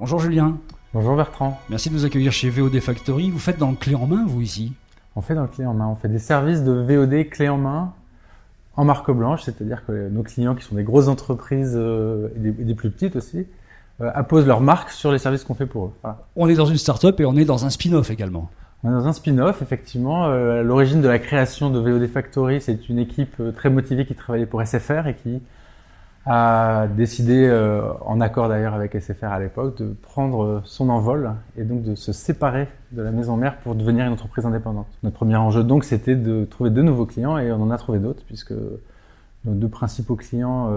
Bonjour Julien, Bonjour Bertrand. merci de nous accueillir chez VOD Factory. Vous faites dans le clé en main, vous, ici? On fait dans le clé en main, on fait des services de VOD clé en main en marque blanche, c'est-à-dire que nos clients qui sont des grosses entreprises et des plus petites aussi, apposent leur marque sur les services qu'on fait pour eux. Voilà. On est dans une start-up et on est dans un spin-off également. On est dans un spin-off, effectivement. À l'origine de la création de VOD Factory, c'est une équipe très motivée qui travaillait pour SFR et qui a décidé, en accord d'ailleurs avec SFR à l'époque, de prendre son envol et donc de se séparer de la maison mère pour devenir une entreprise indépendante. Notre premier enjeu donc c'était de trouver de nouveaux clients et on en a trouvé d'autres puisque nos deux principaux clients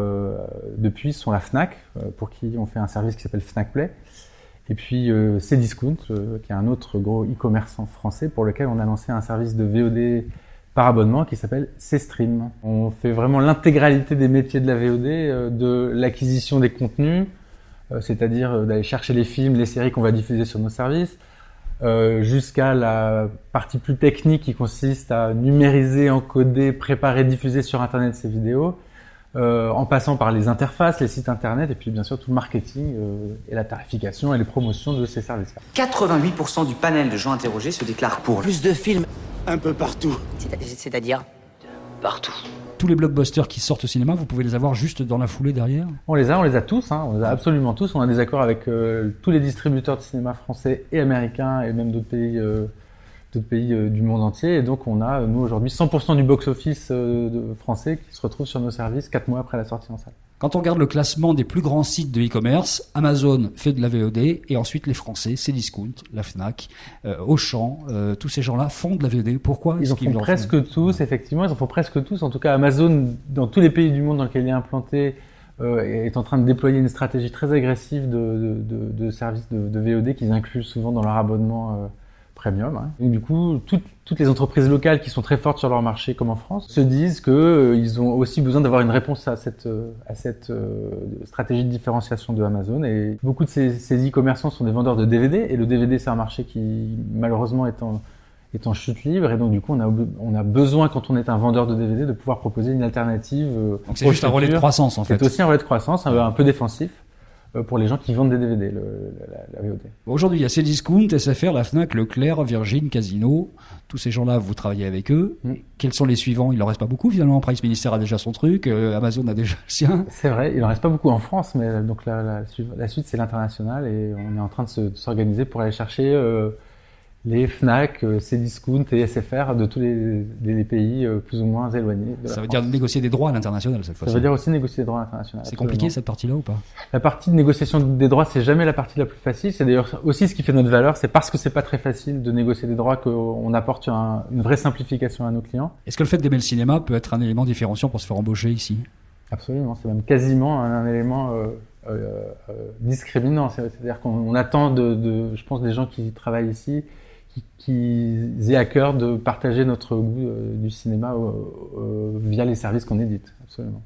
depuis sont la Fnac, pour qui on fait un service qui s'appelle Fnac Play, et puis Cdiscount, qui est un autre gros e-commerçant français pour lequel on a lancé un service de VOD par abonnement qui s'appelle Cstream. On fait vraiment l'intégralité des métiers de la VOD, de l'acquisition des contenus, c'est-à-dire d'aller chercher les films, les séries qu'on va diffuser sur nos services, jusqu'à la partie plus technique qui consiste à numériser, encoder, préparer, diffuser sur Internet ces vidéos, en passant par les interfaces, les sites Internet, et puis bien sûr tout le marketing et la tarification et les promotions de ces services-là. 88% du panel de gens interrogés se déclarent pour Plus de films. Un peu partout. C'est-à-dire Partout. Tous les blockbusters qui sortent au cinéma, vous pouvez les avoir juste dans la foulée derrière? On les a tous, hein, on les a absolument tous. On a des accords avec tous les distributeurs de cinéma français et américains et même d'autres pays du monde entier. Et donc on a, nous aujourd'hui, 100% du box-office français qui se retrouve sur nos services 4 mois après la sortie en salle. Quand on regarde le classement des plus grands sites de e-commerce, Amazon fait de la VOD et ensuite les Français, Cdiscount, la Fnac, Auchan, tous ces gens-là font de la VOD. Pourquoi? Ils en font presque tous, effectivement, ils en font presque tous. En tout cas, Amazon, dans tous les pays du monde dans lesquels il est implanté, est en train de déployer une stratégie très agressive de services de VOD qu'ils incluent souvent dans leur abonnement premium. Hein. Donc, du coup, toutes les entreprises locales qui sont très fortes sur leur marché, comme en France, se disent que ils ont aussi besoin d'avoir une réponse à cette stratégie de différenciation de Amazon. Et beaucoup de ces e-commerçants sont des vendeurs de DVD, et le DVD c'est un marché qui malheureusement est en chute libre, et donc du coup on a besoin, quand on est un vendeur de DVD, de pouvoir proposer une alternative. Donc c'est juste un relais de croissance en fait. C'est aussi un relais de croissance, un peu défensif, pour les gens qui vendent des DVD, la VOD. Aujourd'hui, il y a Cdiscount, SFR, la Fnac, Leclerc, Virgin, Casino. Tous ces gens-là, vous travaillez avec eux. Quels sont les suivants? Il n'en reste pas beaucoup finalement. Price Minister a déjà son truc, Amazon a déjà le sien. C'est vrai, il n'en reste pas beaucoup en France, mais donc la suite c'est l'international, et on est en train de s'organiser pour aller chercher les Fnac, Cdiscount et SFR de tous les pays plus ou moins éloignés. Ça veut dire négocier des droits à l'international cette fois-ci. Ça veut dire aussi négocier des droits internationaux. C'est compliqué cette partie-là ou pas? La partie de négociation des droits, c'est jamais la partie la plus facile. C'est d'ailleurs aussi ce qui fait notre valeur. C'est parce que c'est pas très facile de négocier des droits qu'on apporte une vraie simplification à nos clients. Est-ce que le fait d'aimer le cinéma peut être un élément différenciant pour se faire embaucher ici? Absolument, c'est même quasiment un élément discriminant. C'est-à-dire qu'on attend je pense, des gens qui travaillent ici, qui aient à cœur de partager notre goût du cinéma via les services qu'on édite. Absolument.